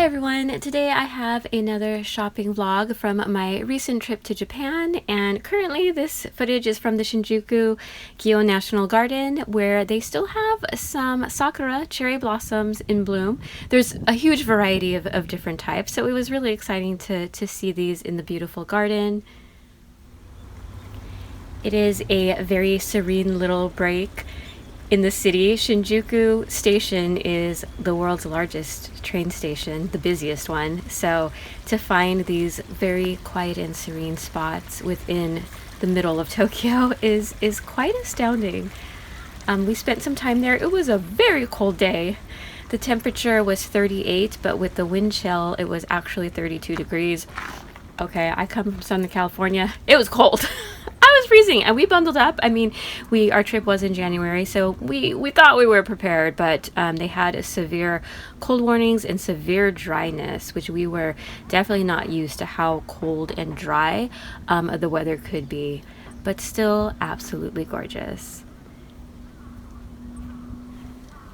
Hi everyone, today I have another shopping vlog from my recent trip to Japan, and currently this footage is from the Shinjuku Gyo National Garden where they still have some sakura cherry blossoms in bloom. There's a huge variety of different types, so it was really exciting to see these in the beautiful garden. It is a very serene little break in the city. Shinjuku Station is the world's largest train station, the busiest one. So to find these very quiet and serene spots within the middle of Tokyo is quite astounding. We spent some time there. It was a very cold day. The temperature was 38, but with the wind chill, it was actually 32 degrees. Okay, I come from Southern California. It was cold. I was freezing, and we bundled up. I mean, our trip was in January, so we thought we were prepared, but they had severe cold warnings and severe dryness, which we were definitely not used to how cold and dry the weather could be, but still absolutely gorgeous.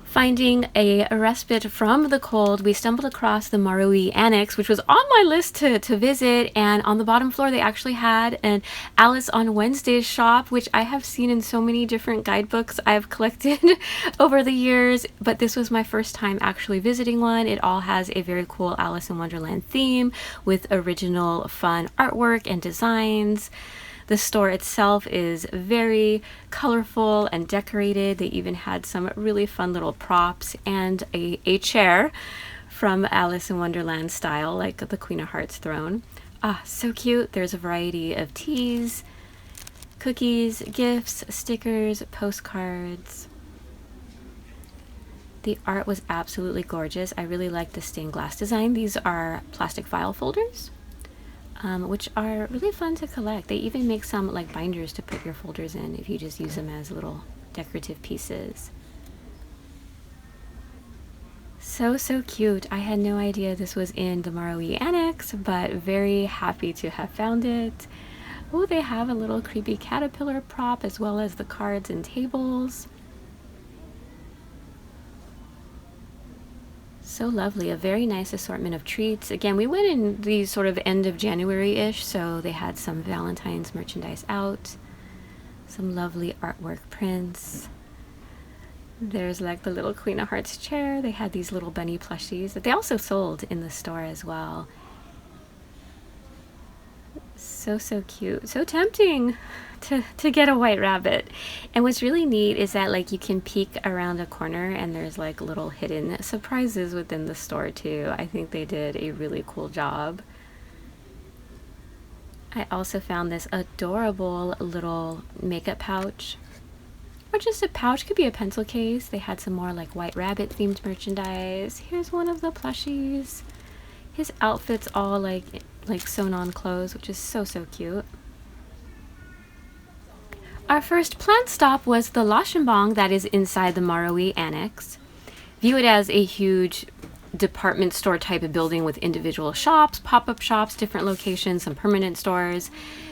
Finding a respite from the cold, we stumbled across the Marui Annex, which was on my list to visit, and on the bottom floor they actually had an Alice on Wednesdays shop, which I have seen in so many different guidebooks I've collected over the years, but this was my first time actually visiting one. It all has a very cool Alice in Wonderland theme with original fun artwork and designs. The store itself is very colorful and decorated. They even had some really fun little props and a chair from Alice in Wonderland style, like the Queen of Hearts throne. Ah, so cute. There's a variety of teas, cookies, gifts, stickers, postcards. The art was absolutely gorgeous. I really like the stained glass design. These are plastic file folders, which are really fun to collect. They even make some like binders to put your folders in if you just use them as little decorative pieces. So cute. I had no idea this was in the Marui Annex, but very happy to have found it. Oh, they have a little creepy caterpillar prop as well as the cards and tables. So lovely. A very nice assortment of treats. Again, we went in the sort of end of January-ish, so they had some Valentine's merchandise out. Some lovely artwork prints. There's like the little Queen of Hearts chair. They had these little bunny plushies that they also sold in the store as well. So cute. So tempting to get a white rabbit. And what's really neat is that like you can peek around a corner and there's like little hidden surprises within the store too. I think they did a really cool job. I also found this adorable little makeup pouch, or just a pouch, could be a pencil case. They had some more like white rabbit themed merchandise. Here's one of the plushies. His outfit's all like sewn on clothes, which is so cute. Our first planned stop was the Lashinbong that is inside the Marui Annex. View it as a huge department store type of building with individual shops, pop-up shops, different locations, some permanent stores.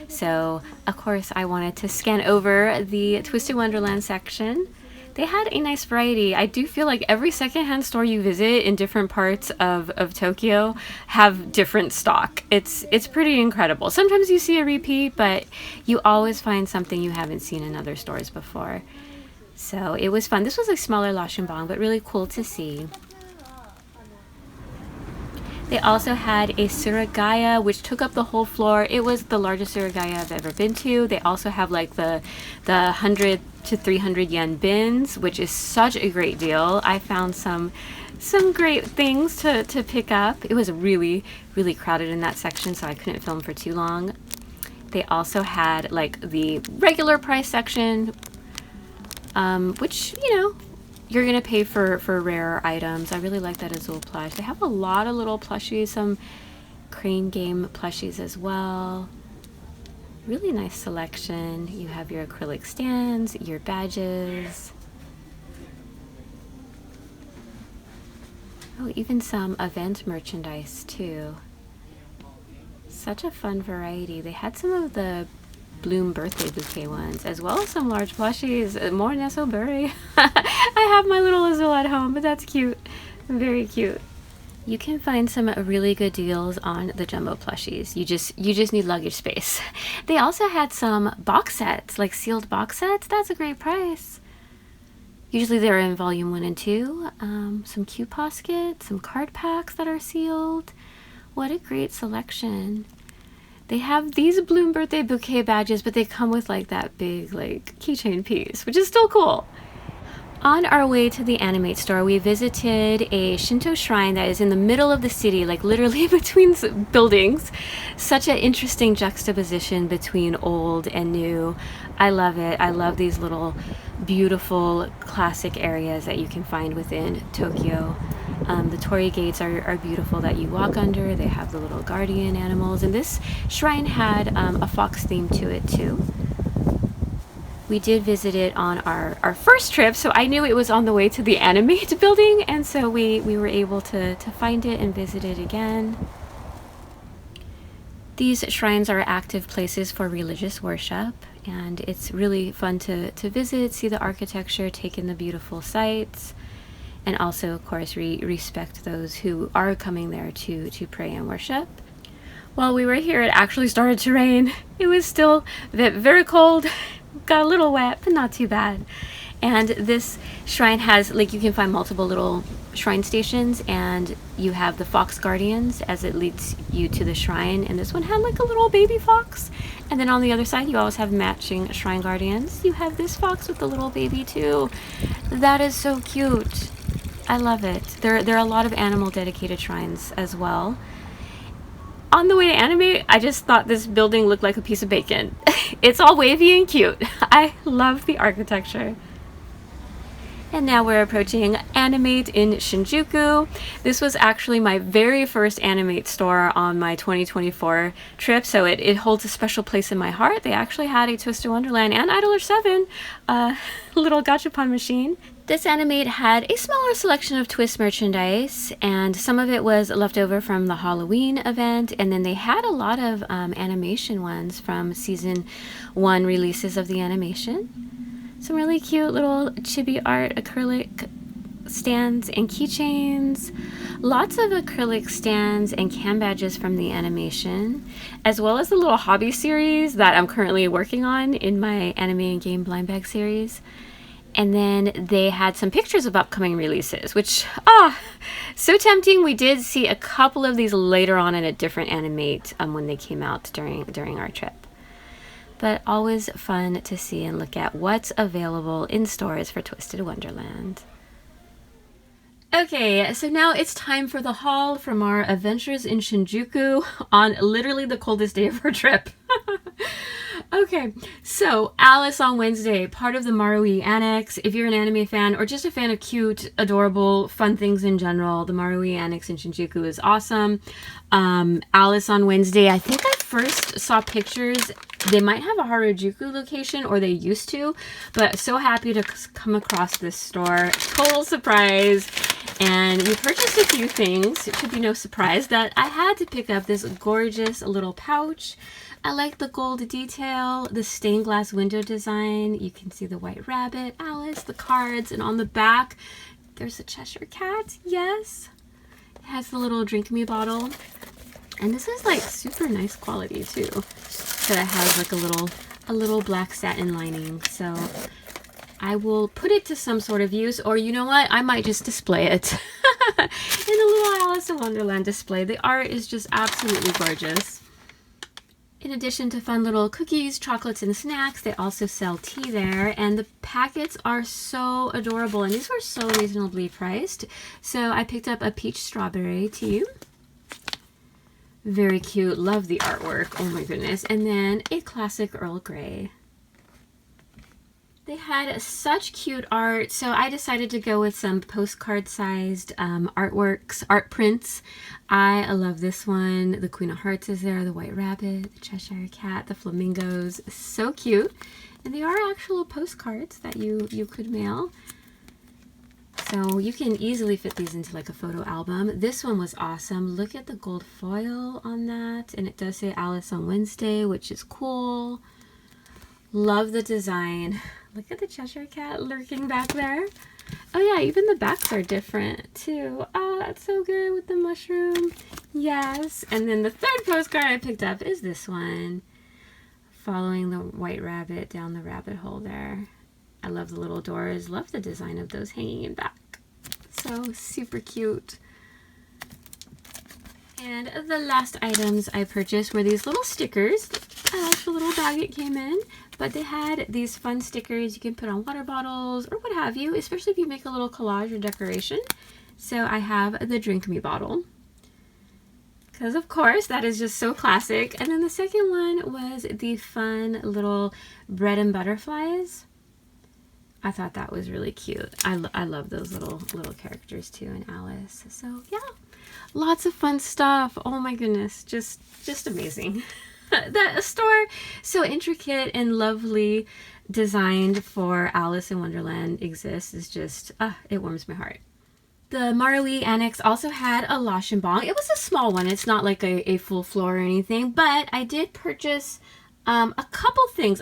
So of course I wanted to scan over the Twisted Wonderland section. They had a nice variety. I do feel like every secondhand store you visit in different parts of Tokyo have different stock. It's pretty incredible. Sometimes you see a repeat, but you always find something you haven't seen in other stores before. So it was fun. This was a smaller Lashinbong, but really cool to see. They also had a Suragaya, which took up the whole floor. It was the largest Suragaya I've ever been to. They also have like the 100 to 300 yen bins, which is such a great deal. I found some great things to pick up. It was really crowded in that section, so I couldn't film for too long. They also had like the regular price section, which, you know, you're gonna pay for rarer items. I really like that Azul plush. They have a lot of little plushies, some crane game plushies as well. Really nice selection. You have your acrylic stands, your badges. Oh, even some event merchandise too. Such a fun variety. They had some of the Bloom birthday bouquet ones, as well as some large plushies. More Nesoburi. I have my little Azul at home, but that's cute. Very cute. You can find some really good deals on the jumbo plushies. You just need luggage space. They also had some box sets, like sealed box sets. That's a great price. Usually they're in volume 1 and 2. Some cute poskets, some card packs that are sealed. What a great selection. They have these Bloom birthday bouquet badges, but they come with like that big like keychain piece, which is still cool. On our way to the Animate store, we visited a Shinto shrine that is in the middle of the city, like literally between buildings. Such an interesting juxtaposition between old and new. I love it. I love these little beautiful classic areas that you can find within Tokyo. The torii gates are beautiful that you walk under. They have the little guardian animals, and this shrine had a fox theme to it too. We did visit it on our first trip, so I knew it was on the way to the Animate building, and so we were able to find it and visit it again. These shrines are active places for religious worship, and it's really fun to visit, see the architecture, take in the beautiful sights, and also, of course, respect those who are coming there to pray and worship. While we were here, it actually started to rain. It was still very cold. Got a little wet, but not too bad. And this shrine has, like, you can find multiple little shrine stations, and you have the fox guardians as it leads you to the shrine, and this one had like a little baby fox. And then on the other side you always have matching shrine guardians. You have this fox with the little baby too. That is so cute. I love it. There are a lot of animal dedicated shrines as well. On the way to Animate, I just thought this building looked like a piece of bacon. It's all wavy and cute. I love the architecture. And now we're approaching Animate in Shinjuku. This was actually my very first Animate store on my 2024 trip, so it holds a special place in my heart. They actually had a Twisted Wonderland and Idler 7 little gachapon machine. This Animate had a smaller selection of Twist merchandise, and some of it was left over from the Halloween event, and then they had a lot of animation ones from season 1 releases of the animation. Some really cute little chibi art acrylic stands and keychains. Lots of acrylic stands and cam badges from the animation, as well as the little hobby series that I'm currently working on in my anime and game blind bag series. And then they had some pictures of upcoming releases, which, so tempting. We did see a couple of these later on in a different Animate when they came out during our trip. But always fun to see and look at what's available in stores for Twisted Wonderland. Okay, so now it's time for the haul from our adventures in Shinjuku on literally the coldest day of our trip. Okay, so Alice on Wednesday, part of the Marui Annex. If you're an anime fan or just a fan of cute, adorable, fun things in general, the Marui Annex in Shinjuku is awesome. Alice on Wednesday, I think I first saw pictures. They might have a Harajuku location, or they used to, but so happy to come across this store. Total surprise. And we purchased a few things. It should be no surprise that I had to pick up this gorgeous little pouch. I like the gold detail, the stained glass window design. You can see the white rabbit, Alice, the cards, and on the back, there's a Cheshire cat. Yes. It has the little drink me bottle. And this is like super nice quality too. So it has like a little black satin lining. So I will put it to some sort of use, or you know what? I might just display it in a little Alice in Wonderland display. The art is just absolutely gorgeous. In addition to fun little cookies, chocolates, and snacks, they also sell tea there, and the packets are so adorable, and these were so reasonably priced. So I picked up a peach strawberry tea. Very cute. Love the artwork. Oh my goodness. And then a classic Earl Grey. They had such cute art, so I decided to go with some postcard-sized artworks, art prints. I love this one. The Queen of Hearts is there, the White Rabbit, the Cheshire Cat, the flamingos. So cute. And they are actual postcards that you could mail. So you can easily fit these into like a photo album. This one was awesome. Look at the gold foil on that. And it does say Alice on Wednesday, which is cool. Love the design. Look at the Cheshire Cat lurking back there. Oh yeah, even the backs are different too. Oh, that's so good with the mushroom. Yes. And then the third postcard I picked up is this one. Following the white rabbit down the rabbit hole there. I love the little doors. Love the design of those hanging in back. So super cute. And the last items I purchased were these little stickers. The little bag it came in. But they had these fun stickers you can put on water bottles or what have you, especially if you make a little collage or decoration. So I have the Drink Me bottle, because of course that is just so classic. And then the second one was the fun little bread and butterflies. I thought that was really cute. I love those little characters too in Alice. So yeah, lots of fun stuff. Oh my goodness, just amazing. That store, so intricate and lovely, designed for Alice in Wonderland exists, is just, it warms my heart. The Marui Annex also had a Losh and Bong. It was a small one. It's not like a full floor or anything, but I did purchase a couple things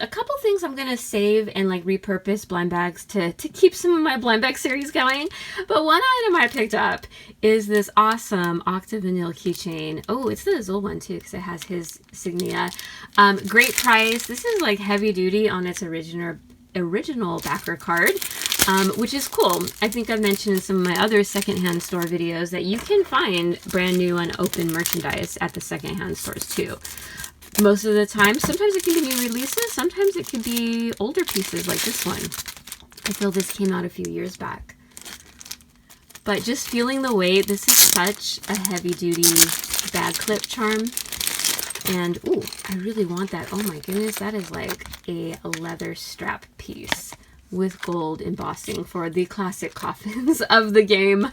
I'm gonna save and like repurpose blind bags to keep some of my blind bag series going. But one item I picked up is this awesome Octavanille keychain. Oh, it's the Azul one too, because it has his signia. Great price. This is like heavy duty on its original backer card, which is cool. I think I've mentioned in some of my other secondhand store videos that you can find brand new and open merchandise at the secondhand stores too. Most of the time, sometimes it can be new releases, sometimes it could be older pieces like this one. I feel this came out a few years back. But just feeling the weight, this is such a heavy-duty bag clip charm. And, ooh, I really want that. Oh my goodness, that is like a leather strap piece with gold embossing for the classic coffins of the game.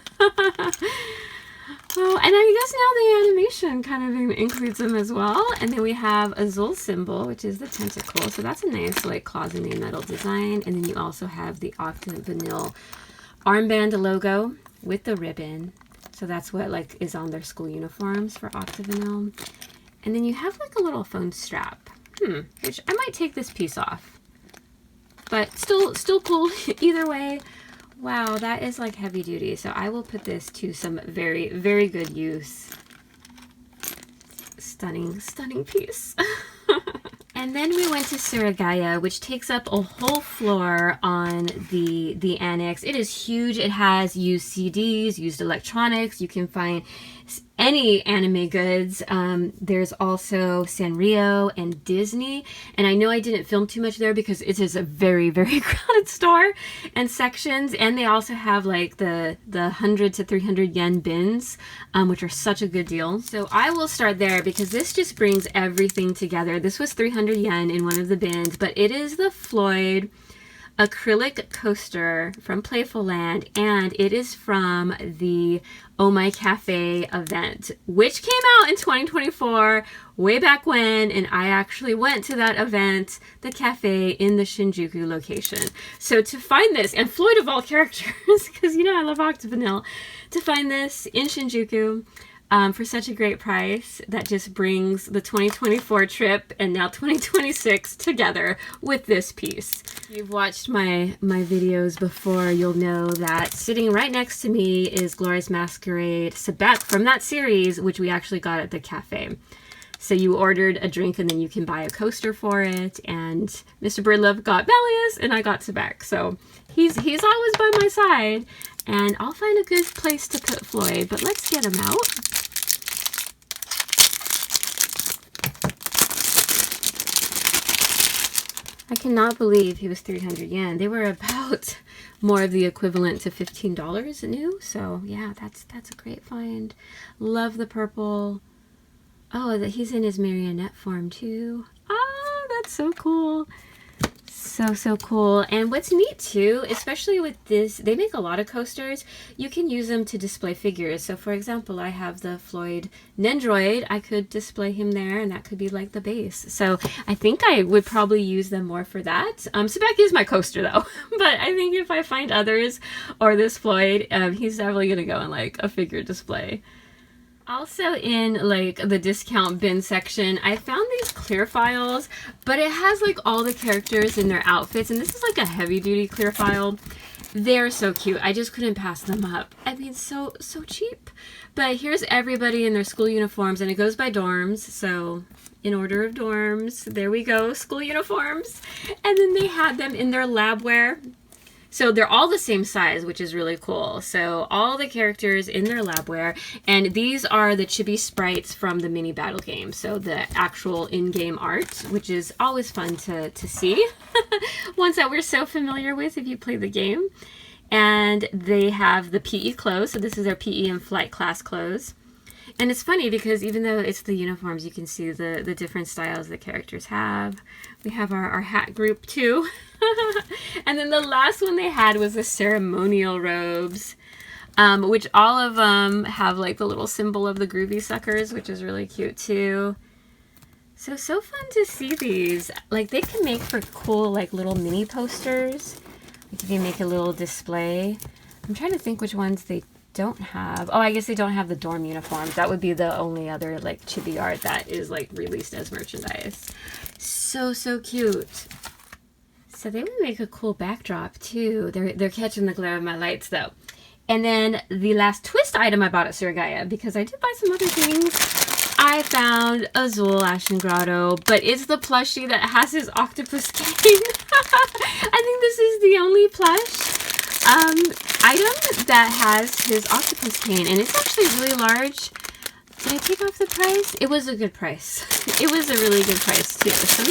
Oh, and I guess now the animation kind of includes them as well. And then we have Azul symbol, which is the tentacle. So that's a nice like cloisonné metal design. And then you also have the Octavanille armband logo with the ribbon. So that's what like is on their school uniforms for Octavanille. And then you have like a little phone strap, which I might take this piece off. But still cool either way. Wow, that is like heavy duty. So I will put this to some very, very good use. Stunning, stunning piece. And then we went to Suragaya, which takes up a whole floor on the annex. It is huge. It has used CDs, used electronics. You can find any anime goods. There's also Sanrio and Disney. And I know I didn't film too much there because it is a very, very crowded store and sections. And they also have like the 100 to 300 yen bins, which are such a good deal. So I will start there because this just brings everything together. This was 300 yen in one of the bins, but it is the Floyd acrylic coaster from Playful Land, and it is from the Oh My Cafe event, which came out in 2024, way back when, and I actually went to that event, the cafe in the Shinjuku location. So to find this, and Floyd of all characters, because you know I love Octavanille, to find this in Shinjuku, for such a great price, that just brings the 2024 trip and now 2026 together with this piece. If you've watched my videos before, you'll know that sitting right next to me is Glorious Masquerade Sebek from that series, which we actually got at the cafe. So you ordered a drink and then you can buy a coaster for it, and Mr. Birdlove got Bellius and I got Sebek. So he's always by my side, and I'll find a good place to put Floyd, but let's get him out. I cannot believe he was 300 yen. They were about more of the equivalent to $15 new. So yeah, that's a great find. Love the purple. Oh, that he's in his marionette form too. Oh, that's so cool. So cool. And what's neat too, especially with this, they make a lot of coasters. You can use them to display figures. So for example, I have the Floyd Nendroid. I could display him there, and that could be like the base. So I think I would probably use them more for that. Sebek is my coaster though, but I think if I find others or this Floyd, he's definitely gonna go in like a figure display. Also in like the discount bin section, I found these clear files, but it has like all the characters in their outfits, and this is like a heavy duty clear file. They're so cute. I just couldn't pass them up. I mean, so cheap. But here's everybody in their school uniforms, and it goes by dorms. So in order of dorms, there we go, school uniforms. And then they had them in their lab wear. So they're all the same size, which is really cool. So all the characters in their lab wear, and these are the chibi sprites from the mini battle game. So the actual in-game art, which is always fun to see. Ones that we're so familiar with if you play the game. And they have the PE clothes. So this is their PE and flight class clothes. And it's funny because even though it's the uniforms, you can see the different styles the characters have. We have our hat group too. And then the last one they had was the ceremonial robes, which all of them have like the little symbol of the groovy suckers, which is really cute too. So fun to see these. Like they can make for cool like little mini posters. Like if you make a little display. I'm trying to think which ones they don't have. Oh, I guess they don't have the dorm uniforms. That would be the only other like chibi art that is like released as merchandise. So cute. So they would make a cool backdrop too. They're catching the glare of my lights though. And then the last twist item I bought at Surigaya, because I did buy some other things. I found Azul Ashen Grotto, but it's the plushie that has his octopus cane. I think this is the only plush item that has his octopus cane, and it's actually really large. Did I take off the price? It was a good price. It was a really good price too. So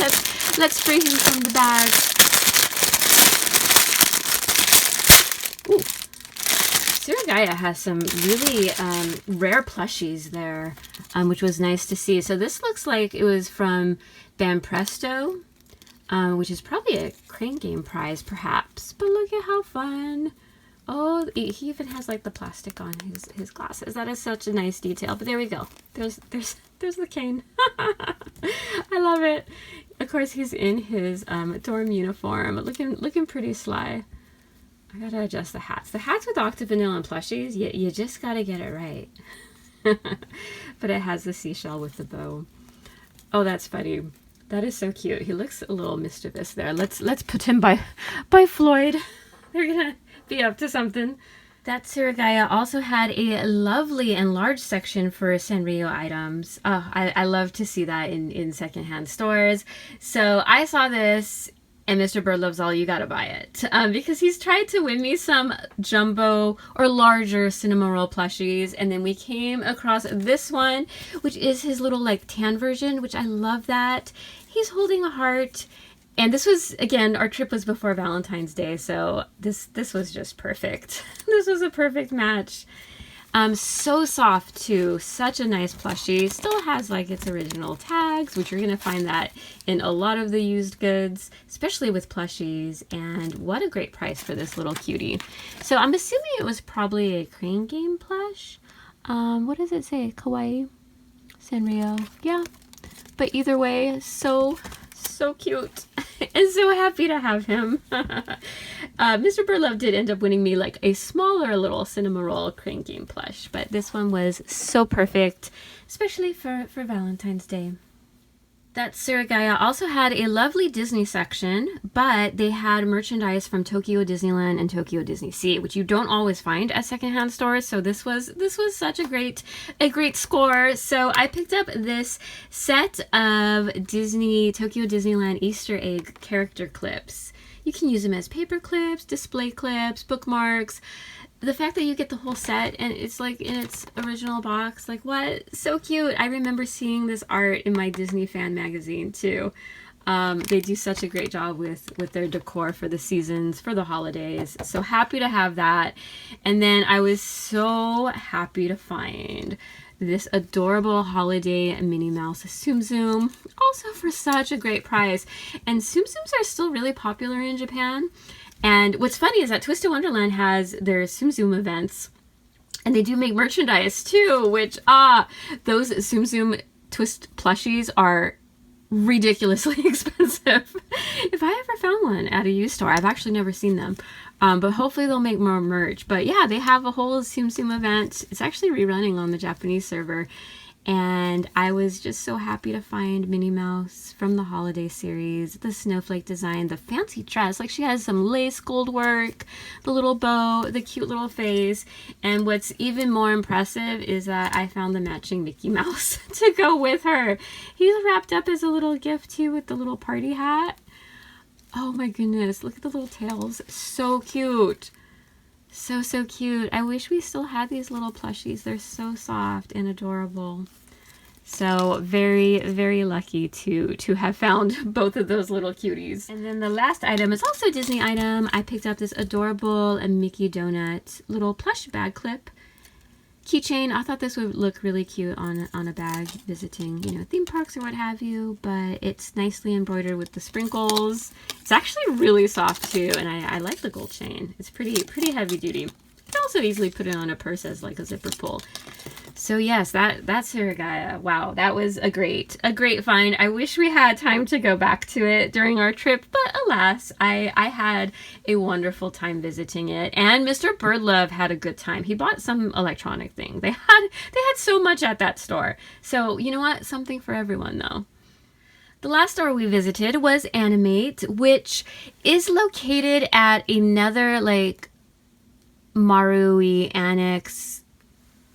let's free him from the bag. Ooh. Surigaya has some really rare plushies there, which was nice to see. So this looks like it was from Banpresto, which is probably a Crane Game prize perhaps. But look at how fun. Oh, he even has like the plastic on his glasses. That is such a nice detail. But there we go. There's the cane. I love it. Of course, he's in his dorm uniform, looking pretty sly. I gotta adjust the hats. The hats with Octavanil and plushies, you just gotta get it right. But it has the seashell with the bow. Oh, that's funny. That is so cute. He looks a little mischievous there. Let's put him by Floyd. They're gonna be up to something. That Surigaya also had a lovely and large section for Sanrio items. Oh, I love to see that in secondhand stores. So I saw this, and Mr. Bird Loves All, you gotta buy it. Because he's tried to win me some jumbo or larger cinema roll plushies, and then we came across this one, which is his little like tan version, which I love that. He's holding a heart. And this was, again, our trip was before Valentine's Day, so this was just perfect. This was a perfect match. So soft too, such a nice plushie. Still has like its original tags, which you're gonna find that in a lot of the used goods, especially with plushies. And what a great price for this little cutie. So I'm assuming it was probably a Crane Game plush. What does it say? Kawaii? Sanrio? Yeah. But either way, so cute. And so happy to have him. Mr. Burlove did end up winning me like a smaller little cinema roll Crane Game plush, but this one was so perfect, especially for Valentine's Day. That Surigaya also had a lovely Disney section, but they had merchandise from Tokyo Disneyland and Tokyo Disney Sea, which you don't always find at secondhand stores. So this was such a great score. So I picked up this set of Tokyo Disneyland Easter egg character clips. You can use them as paper clips, display clips, bookmarks. The fact that you get the whole set and it's like in its original box, like what? So cute. I remember seeing this art in my Disney fan magazine too. They do such a great job with their decor for the seasons, for the holidays. So happy to have that. And then I was so happy to find this adorable holiday Minnie Mouse Tsum Tsum, also for such a great price. And Tsum Tsums are still really popular in Japan. And what's funny is that Twisted Wonderland has their Tsum Tsum events, and they do make merchandise too, which, those Tsum Tsum twist plushies are ridiculously expensive. If I ever found one at a used store, I've actually never seen them, but hopefully they'll make more merch. But yeah, they have a whole Tsum Tsum event. It's actually rerunning on the Japanese server. And I was just so happy to find Minnie Mouse from the holiday series, the snowflake design, the fancy dress. Like, she has some lace gold work, the little bow, the cute little face. And what's even more impressive is that I found the matching Mickey Mouse to go with her. He's wrapped up as a little gift too with the little party hat. Oh my goodness, look at the little tails. So cute. So, so cute. I wish we still had these little plushies. They're so soft and adorable. So very, very lucky to have found both of those little cuties. And then the last item is also a Disney item. I picked up this adorable Mickey Donut little plush bag clip keychain. I thought this would look really cute on a bag visiting, you know, theme parks or what have you, but it's nicely embroidered with the sprinkles. It's actually really soft too, and I like the gold chain. It's pretty heavy duty. You can also easily put it on a purse as like a zipper pull. So yes, that's Hiragaya. Wow, that was a great find. I wish we had time to go back to it during our trip, but alas, I had a wonderful time visiting it, and Mr. Birdlove had a good time. He bought some electronic thing. They had so much at that store. So you know what? Something for everyone though. The last store we visited was Animate, which is located at another like Marui annex,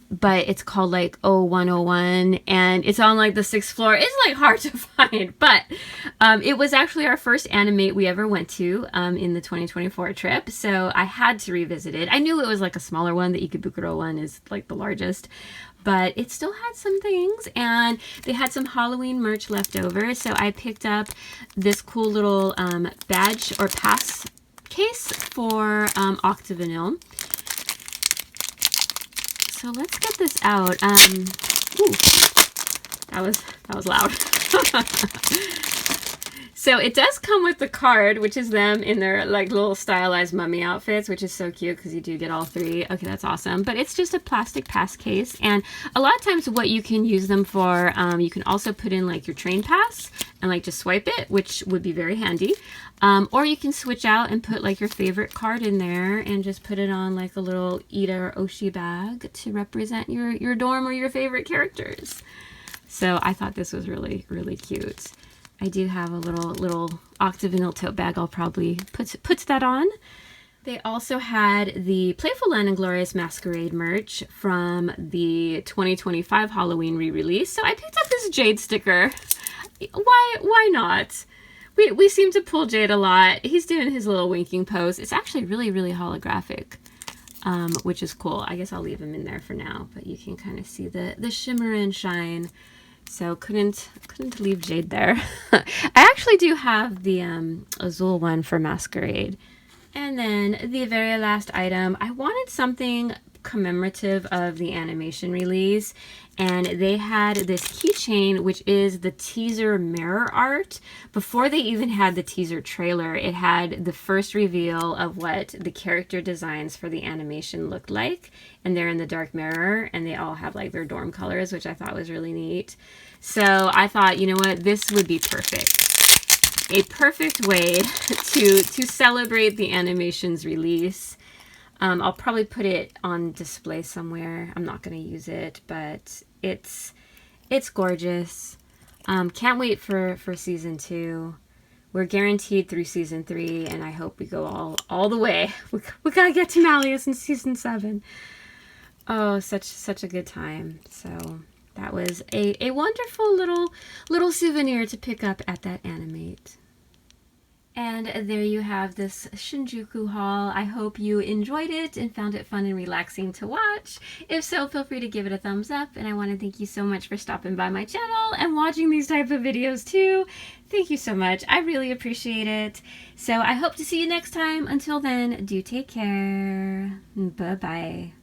but it's called like 0101, and it's on like the 6th floor. It's like hard to find, but it was actually our first Animate we ever went to in the 2024 trip, so I had to revisit it. I knew it was like a smaller one. The Ikebukuro one is like the largest, but it still had some things, and they had some Halloween merch left over, so I picked up this cool little badge or pass case for Octavinyl. So let's get this out. Ooh, that was loud. So it does come with the card, which is them in their like little stylized mummy outfits, which is so cute because you do get all three. Okay, that's awesome. But it's just a plastic pass case, and a lot of times what you can use them for, you can also put in like your train pass and like just swipe it, which would be very handy. Or you can switch out and put like your favorite card in there and just put it on like a little Ida or Oshi bag to represent your dorm or your favorite characters. So I thought this was really, really cute. I do have a little Octavinyl tote bag. I'll probably put that on. They also had the Playful Land and Glorious Masquerade merch from the 2025 Halloween re-release. So I picked up this Jade sticker. Why not? We seem to pull Jade a lot. He's doing his little winking pose. It's actually really, really holographic, which is cool. I guess I'll leave him in there for now, but you can kind of see the shimmer and shine. So couldn't leave Jade there. I actually do have the Azul one for Masquerade. And then the very last item, I wanted something commemorative of the animation release, and they had this keychain, which is the teaser mirror art. Before they even had the teaser trailer, it had the first reveal of what the character designs for the animation looked like, and they're in the dark mirror, and they all have like their dorm colors, which I thought was really neat. So I thought, you know what, this would be perfect. A perfect way to celebrate the animation's release. I'll probably put it on display somewhere. I'm not going to use it, but it's gorgeous. Can't wait for season 2. We're guaranteed through season 3, and I hope we go all the way. We gotta get to Malleus in season 7. Oh, such a good time. So that was a wonderful little souvenir to pick up at that Animate. And there you have this Shinjuku haul. I hope you enjoyed it and found it fun and relaxing to watch. If so, feel free to give it a thumbs up. And I want to thank you so much for stopping by my channel and watching these type of videos too. Thank you so much. I really appreciate it. So I hope to see you next time. Until then, do take care. Bye-bye.